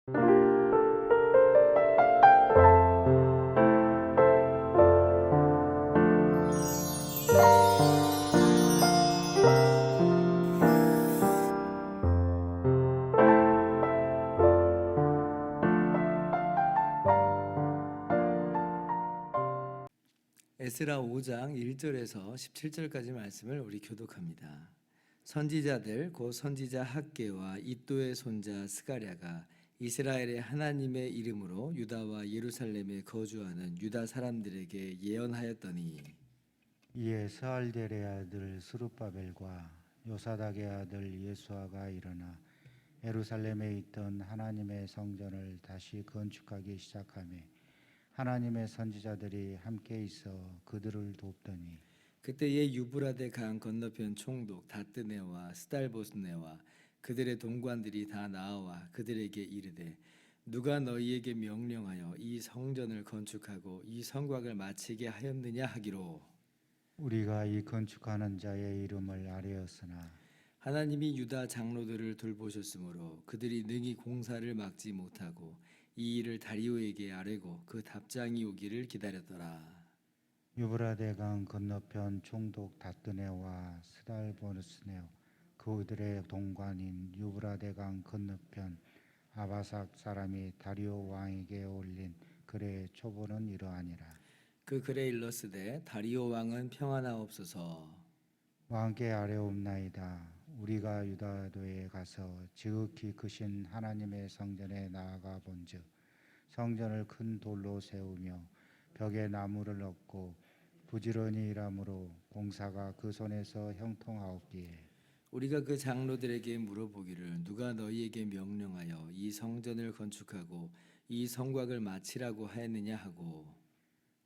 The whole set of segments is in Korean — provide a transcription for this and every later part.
에스라 5장 1절에서 17절까지 말씀을 우리 교독합니다. 선지자들 곧 선지자 학개와 이도의 손자 스가랴가 이스라엘의 하나님의 이름으로 유다와 예루살렘에 거주하는 유다 사람들에게 예언하였더니, 이에 스알델의 아들 스룹바벨과 요사닥의 아들 예수아가 일어나 예루살렘에 있던 하나님의 성전을 다시 건축하기 시작하며 하나님의 선지자들이 함께 있어 그들을 돕더니, 그때의 유브라데 강 건너편 총독 다뜨네와 스달보스네와 그들의 동관들이 다 나와 그들에게 이르되, 누가 너희에게 명령하여 이 성전을 건축하고 이 성곽을 마치게 하였느냐 하기로, 우리가 이 건축하는 자의 이름을 아뢰었으나 하나님이 유다 장로들을 돌보셨으므로 그들이 능히 공사를 막지 못하고 이 일을 다리오에게 아뢰고 그 답장이 오기를 기다렸더라. 유브라데 강 건너편 총독 다뜨네와 스달보스네와 그들의 동관인 유브라데 강 건너편 아바삭 사람이 다리오 왕에게 올린 글의 초본은 이러하니라. 그 글에 일렀으되, 다리오 왕은 평안하옵소서. 왕께 아뢰옵나이다. 우리가 유다도에 가서 지극히 크신 하나님의 성전에 나아가 본즉 성전을 큰 돌로 세우며 벽에 나무를 얹고 부지런히 일함으로 공사가 그 손에서 형통하옵기에, 우리가 그 장로들에게 물어보기를, 누가 너희에게 명령하여 이 성전을 건축하고 이 성곽을 마치라고 하였느냐 하고,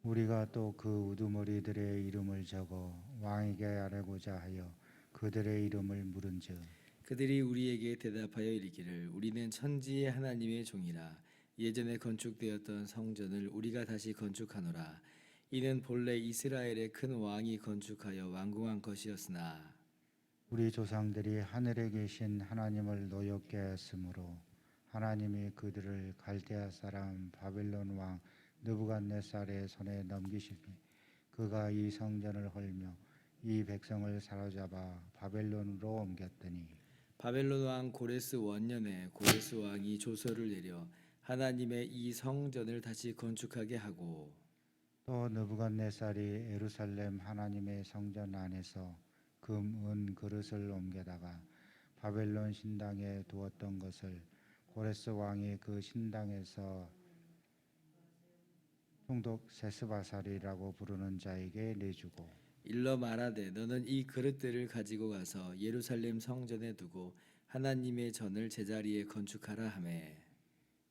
우리가 또 그 우두머리들의 이름을 적어 왕에게 아뢰고자 하여 그들의 이름을 물은즉, 그들이 우리에게 대답하여 이르기를, 우리는 천지의 하나님의 종이라. 예전에 건축되었던 성전을 우리가 다시 건축하노라. 이는 본래 이스라엘의 큰 왕이 건축하여 완공한 것이었으나, 우리 조상들이 하늘에 계신 하나님을 노엽게 하였으므로 하나님이 그들을 갈대아 사람 바벨론 왕 느부갓네살의 손에 넘기시니 그가 이 성전을 헐며 이 백성을 사로잡아 바벨론으로 옮겼더니, 바벨론 왕 고레스 원년에 고레스 왕이 조서를 내려 하나님의 이 성전을 다시 건축하게 하고, 또 느부갓네살이 예루살렘 하나님의 성전 안에서 금, 은 그릇을 옮겨다가 바벨론 신당에 두었던 것을 고레스 왕이 그 신당에서 총독 세스바살이라고 부르는 자에게 내주고, 일러 말하되, 너는 이 그릇들을 가지고 가서 예루살렘 성전에 두고 하나님의 전을 제자리에 건축하라 하매,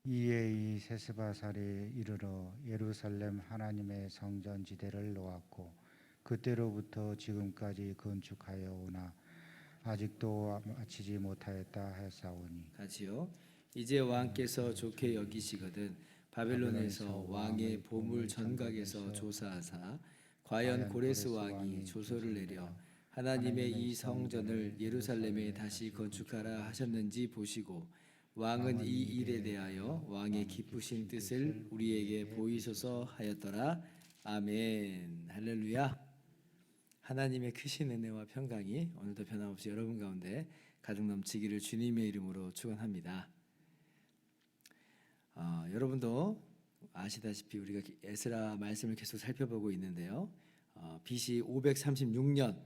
이에 이 세스바살이 이르러 예루살렘 하나님의 성전 지대를 놓았고 그때로부터 지금까지 건축하여 오나 아직도 마치지 못하였다 하였사오니, 같이요. 이제 왕께서 좋게 여기시거든 바벨론에서 왕의 보물 전각에서 조사하사 과연 고레스 왕이 조서를 내려 하나님의 이 성전을 예루살렘에 다시 건축하라 하셨는지 보시고, 왕은 이 일에 대하여 왕의 기쁘신 뜻을 우리에게 보이소서 하였더라. 아멘. 할렐루야. 하나님의 크신 은혜와 평강이 오늘도 변함없이 여러분 가운데 가득 넘치기를 주님의 이름으로 축원합니다. 여러분도 아시다시피 우리가 에스라 말씀을 계속 살펴보고 있는데요. BC 536년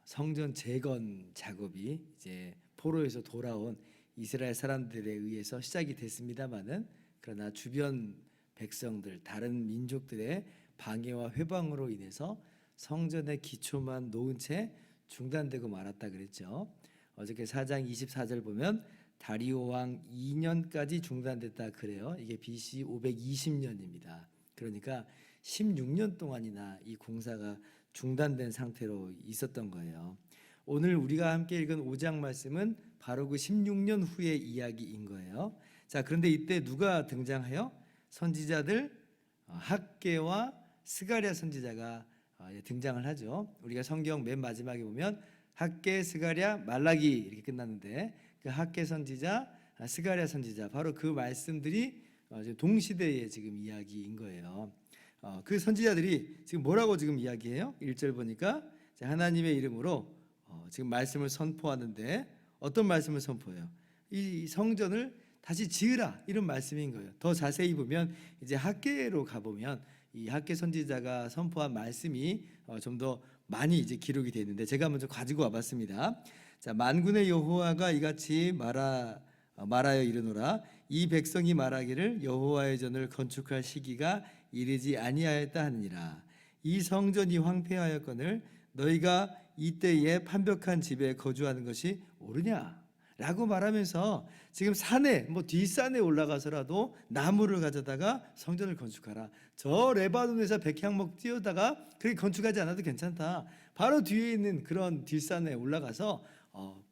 성전 재건 작업이 이제 포로에서 돌아온 이스라엘 사람들에 의해서 시작이 됐습니다마는, 그러나 주변 백성들, 다른 민족들의 방해와 회방으로 인해서 성전의 기초만 놓은 채 중단되고 말았다 그랬죠. 어저께 4장 24절 보면 다리오 왕 2년까지 중단됐다 그래요. 이게 BC 520년입니다. 그러니까 16년 동안이나 이 공사가 중단된 상태로 있었던 거예요. 오늘 우리가 함께 읽은 5장 말씀은 바로 그 16년 후의 이야기인 거예요. 자, 그런데 이때 누가 등장해요? 선지자들 학개와 스가랴 선지자가 등장을 하죠. 우리가 성경 맨 마지막에 보면 학개, 스가랴, 말라기 이렇게 끝났는데 그 학개 선지자, 스가랴 선지자, 바로 그 말씀들이 지금 동시대의 지금 이야기인 거예요. 그 선지자들이 지금 뭐라고 지금 이야기해요? 1절 보니까 하나님의 이름으로 지금 말씀을 선포하는데 어떤 말씀을 선포해요? 이 성전을 다시 지으라, 이런 말씀인 거예요. 더 자세히 보면 이제 학개로 가보면 이 학개 선지자가 선포한 말씀이 좀 더 많이 이제 기록이 되어 있는데 제가 먼저 가지고 와봤습니다. 자, 만군의 여호와가 이같이 말하여 이르노라. 이 백성이 말하기를 여호와의 전을 건축할 시기가 이르지 아니하였다 하느니라. 이 성전이 황폐하였거늘 너희가 이때에 판벽한 집에 거주하는 것이 옳으냐? 라고 말하면서 지금 산에 뒷산에 올라가서라도 나무를 가져다가 성전을 건축하라. 저 레바논에서 백향목 띄우다가 그렇게 건축하지 않아도 괜찮다. 바로 뒤에 있는 그런 뒷산에 올라가서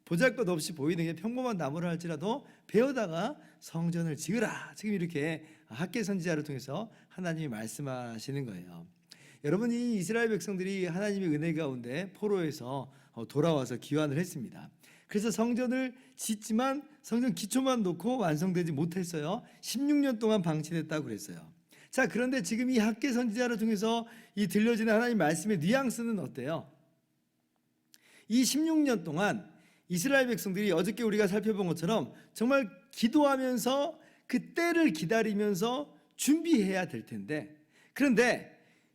보잘것없이 보이는 게 평범한 나무를 할지라도 베어다가 성전을 지으라. 지금 이렇게 학개 선지자를 통해서 하나님이 말씀하시는 거예요. 여러분, 이 이스라엘 백성들이 하나님의 은혜 가운데 포로에서 돌아와서 귀환을 했습니다. 그래서 성전을 짓지만 성전 기초만 놓고 완성되지 못했어요. 16년 동안 방치됐다고 그랬어요. 자, 그런데 지금 이 학개 선지자를 통해서 이 들려지는 하나님 말씀의 뉘앙스는 어때요? 이 16년 동안 이스라엘 백성들이 어저께 우리가 살펴본 것처럼 정말 기도하면서 그 때를 기다리면서 준비해야 될 텐데, 그런데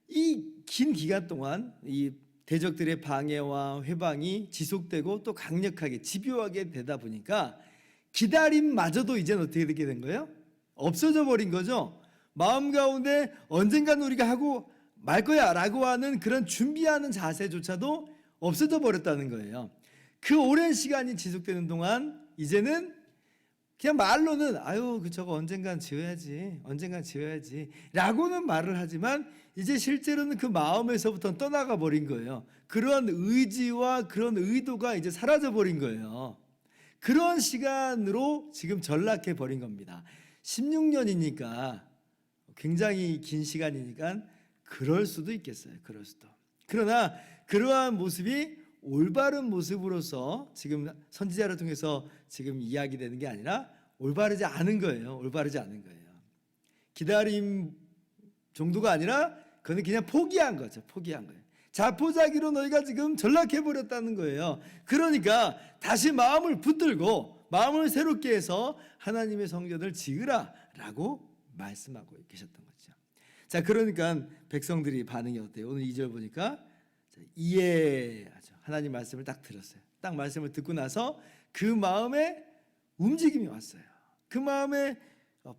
이 긴 기간 동안 이 대적들의 방해와 회방이 지속되고 또 강력하게 집요하게 되다 보니까 기다림마저도 이제는 어떻게 되게 된 거예요? 없어져 버린 거죠. 마음 가운데 언젠간 우리가 하고 말 거야 라고 하는 그런 준비하는 자세조차도 없어져 버렸다는 거예요. 그 오랜 시간이 지속되는 동안 이제는 그냥 말로는 저거 언젠간 지어야지 라고는 말을 하지만 이제 실제로는 그 마음에서부터 떠나가 버린 거예요. 그런 의지와 그런 의도가 이제 사라져 버린 거예요. 그런 시간으로 지금 전락해 버린 겁니다. 16년이니까 굉장히 긴 시간이니까 그럴 수도 있겠어요. 그럴 수도. 그러나 그러한 모습이 올바른 모습으로서 지금 선지자를 통해서 지금 이야기되는 게 아니라 올바르지 않은 거예요. 올바르지 않은 거예요. 기다림 정도가 아니라 그는 그냥 포기한 거죠. 포기한 거예요. 자포자기로 너희가 지금 전락해 버렸다는 거예요. 그러니까 다시 마음을 붙들고 마음을 새롭게 해서 하나님의 성전을 지으라라고 말씀하고 계셨던 거죠. 자, 그러니까 백성들이 반응이 어때요? 오늘 2절 보니까 이해하죠. 하나님 말씀을 딱 들었어요. 딱 말씀을 듣고 나서 그 마음에 움직임이 왔어요. 그 마음에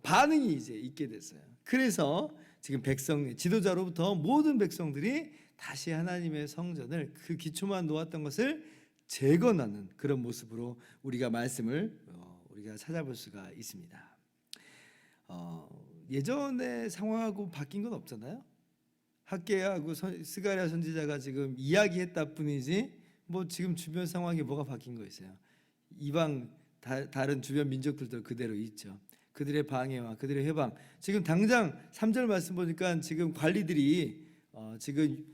반응이 이제 있게 됐어요. 그래서 지금 백성 지도자로부터 모든 백성들이 다시 하나님의 성전을 그 기초만 놓았던 것을 재건하는 그런 모습으로 우리가 말씀을 우리가 찾아볼 수가 있습니다. 예전의 상황하고 바뀐 건 없잖아요. 학개하고 스가랴 선지자가 지금 이야기했다 뿐이지 지금 주변 상황이 뭐가 바뀐 거 있어요? 이방 다른 주변 민족들도 그대로 있죠. 그들의 방해와 그들의 해방. 지금 당장 3절 말씀 보니까 지금 관리들이 지금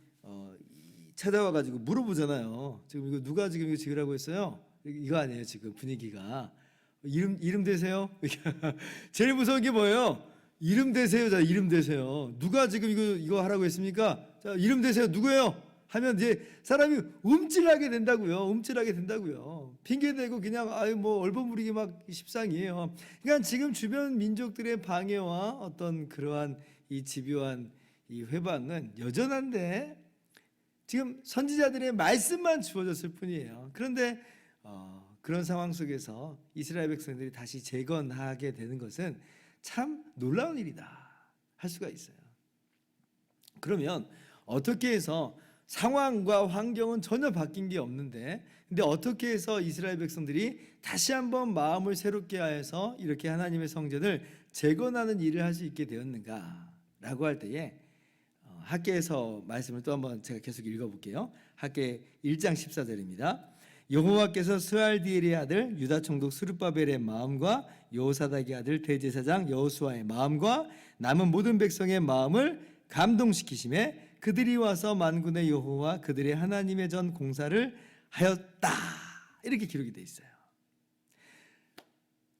찾아와 가지고 물어보잖아요. 지금 이거 누가 지금 이거 지으라고 했어요? 이거 아니에요. 지금 분위기가 이름 대세요. 제일 무서운 게 뭐예요? 이름 대세요. 자, 이름 대세요. 누가 지금 이거 하라고 했습니까? 자, 이름 대세요. 누구예요? 하면 이제 사람이 움찔하게 된다고요. 핑계 대고 그냥 얼버무리기 막 십상이에요. 그러니까 지금 주변 민족들의 방해와 어떤 그러한 이 집요한 이 회방은 여전한데 지금 선지자들의 말씀만 주어졌을 뿐이에요. 그런데 그런 상황 속에서 이스라엘 백성들이 다시 재건하게 되는 것은 참 놀라운 일이다 할 수가 있어요. 그러면 어떻게 해서 상황과 환경은 전혀 바뀐 게 없는데 근데 어떻게 해서 이스라엘 백성들이 다시 한번 마음을 새롭게 하여서 이렇게 하나님의 성전을 재건하는 일을 할 수 있게 되었는가라고 할 때에 학개에서 말씀을 또 한번 제가 계속 읽어볼게요. 학개 1장 14절입니다. 여호와께서 스알디엘의 아들 유다 총독 스룹바벨의 마음과 여호사닥의 아들 대제사장 여호수아의 마음과 남은 모든 백성의 마음을 감동시키심에 그들이 와서 만군의 여호와 그들의 하나님의 전 공사를 하였다. 이렇게 기록이 되어 있어요.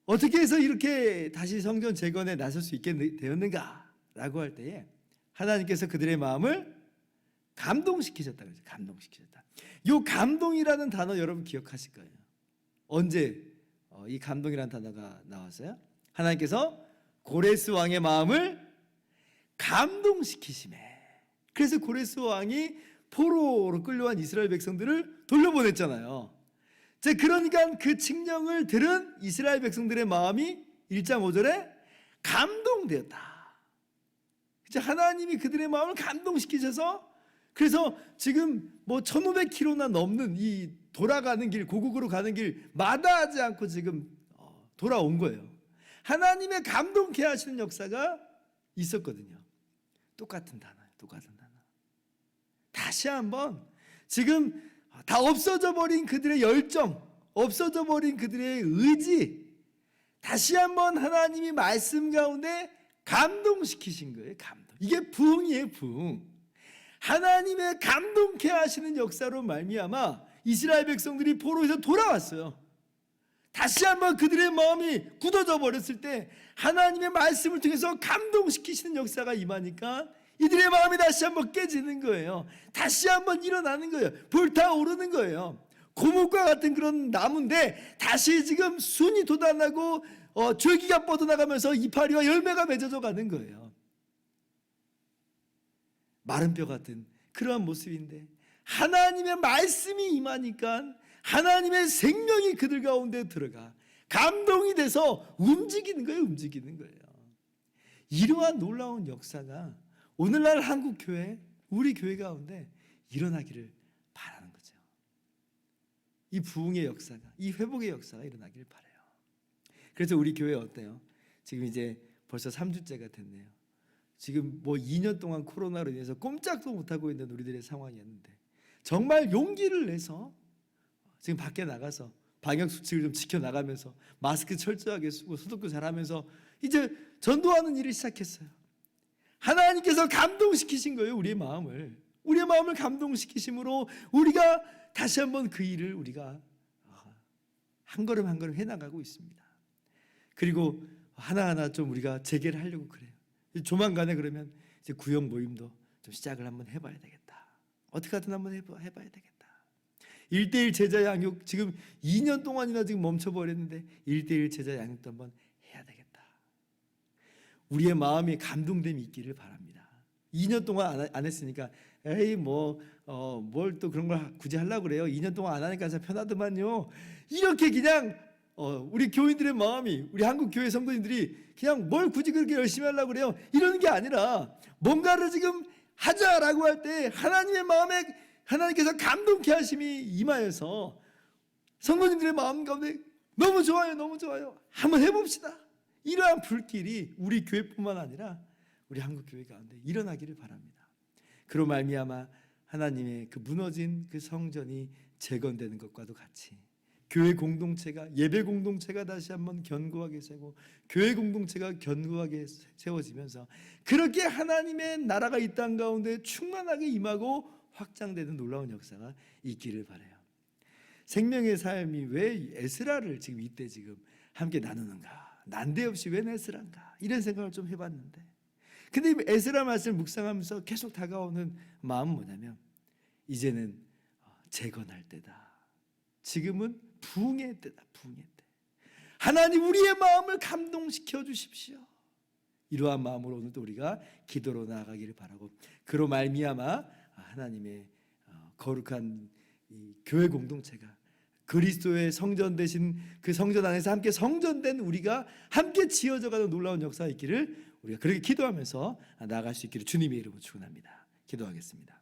어떻게 해서 이렇게 다시 성전 재건에 나설 수 있게 되었는가라고 할 때에 하나님께서 그들의 마음을 감동시키셨다 그러죠. 감동시키셨다. 이 감동이라는 단어 여러분 기억하실 거예요. 언제 이 감동이라는 단어가 나왔어요? 하나님께서 고레스 왕의 마음을 감동시키시매. 그래서 고레스 왕이 포로로 끌려간 이스라엘 백성들을 돌려보냈잖아요. 그러니까 그 칙령을 들은 이스라엘 백성들의 마음이 1장 5절에 감동되었다. 하나님이 그들의 마음을 감동시키셔서 그래서 지금 뭐 1500km나 넘는 이 돌아가는 길, 고국으로 가는 길 마다하지 않고 지금 돌아온 거예요. 하나님의 감동케 하시는 역사가 있었거든요. 똑같은 단어예요. 똑같은 단어. 다시 한번 지금 다 없어져 버린 그들의 열정, 없어져 버린 그들의 의지, 다시 한번 하나님이 말씀 가운데 감동시키신 거예요. 감동. 이게 부흥이에요. 부흥. 하나님의 감동케 하시는 역사로 말미암아 이스라엘 백성들이 포로에서 돌아왔어요. 다시 한번 그들의 마음이 굳어져 버렸을 때 하나님의 말씀을 통해서 감동시키시는 역사가 임하니까 이들의 마음이 다시 한번 깨지는 거예요. 다시 한번 일어나는 거예요. 불타오르는 거예요. 고목과 같은 그런 나무인데 다시 지금 순이 돋아나고 줄기가 뻗어나가면서 이파리와 열매가 맺어져 가는 거예요. 마른 뼈 같은 그러한 모습인데 하나님의 말씀이 임하니까 하나님의 생명이 그들 가운데 들어가 감동이 돼서 움직이는 거예요. 움직이는 거예요. 이러한 놀라운 역사가 오늘날 한국교회, 우리 교회 가운데 일어나기를 바라는 거죠. 이 부흥의 역사가, 이 회복의 역사가 일어나기를 바라요. 그래서 우리 교회 어때요? 지금 이제 벌써 3주째가 됐네요. 지금 뭐 2년 동안 코로나로 인해서 꼼짝도 못하고 있는 우리들의 상황이었는데 정말 용기를 내서 지금 밖에 나가서 방역수칙을 좀 지켜나가면서 마스크 철저하게 쓰고 소독도 잘하면서 이제 전도하는 일을 시작했어요. 하나님께서 감동시키신 거예요. 우리의 마음을 감동시키심으로 우리가 다시 한번 그 일을 우리가 한 걸음 한 걸음 해나가고 있습니다. 그리고 하나하나 좀 우리가 재개를 하려고 그래요. 조만간에 그러면 이제 구역 모임도 좀 시작을 한번 해봐야 되겠다. 어떻게 하든 한번 해봐야 되겠다. 1:1 제자 양육 지금 2년 동안이나 지금 멈춰버렸는데 1:1 제자 양육도 한번 해야 되겠다. 우리의 마음이 감동됨이 있기를 바랍니다. 2년 동안 안 했으니까 에이 뭘 또 그런 걸 굳이 하려고 그래요. 2년 동안 안 하니까 참 편하더만요. 이렇게 그냥 우리 교인들의 마음이 우리 한국 교회 성도님들이 그냥 뭘 굳이 그렇게 열심히 하려고 그래요. 이러는 게 아니라 뭔가를 지금 하자라고 할 때 하나님의 마음에 하나님께서 감동케 하심이 임하여서 성도님들의 마음 가운데 너무 좋아요. 너무 좋아요. 한번 해봅시다. 이러한 불길이 우리 교회뿐만 아니라 우리 한국 교회 가운데 일어나기를 바랍니다. 그로 말미암아 하나님의 그 무너진 그 성전이 재건되는 것과도 같이 교회 공동체가 예배 공동체가 다시 한번 견고하게 세고 교회 공동체가 견고하게 세워지면서 그렇게 하나님의 나라가 이 땅 가운데 충만하게 임하고 확장되는 놀라운 역사가 있기를 바라요. 생명의 삶이 왜 에스라를 지금 이때 지금 함께 나누는가? 난데없이 왜 에스라인가? 이런 생각을 좀 해봤는데 근데 에스라 말씀을 묵상하면서 계속 다가오는 마음은 뭐냐면 이제는 재건할 때다. 지금은 부흥의 때다. 부흥의 때. 하나님 우리의 마음을 감동시켜 주십시오. 이러한 마음으로 오늘도 우리가 기도로 나아가기를 바라고 그로 말미암아 하나님의 거룩한 이 교회 공동체가 그리스도의 성전 되신 그 성전 안에서 함께 성전된 우리가 함께 지어져가는 놀라운 역사가 있기를 우리가 그렇게 기도하면서 나아갈 수 있기를 주님의 이름으로 축원합니다. 기도하겠습니다.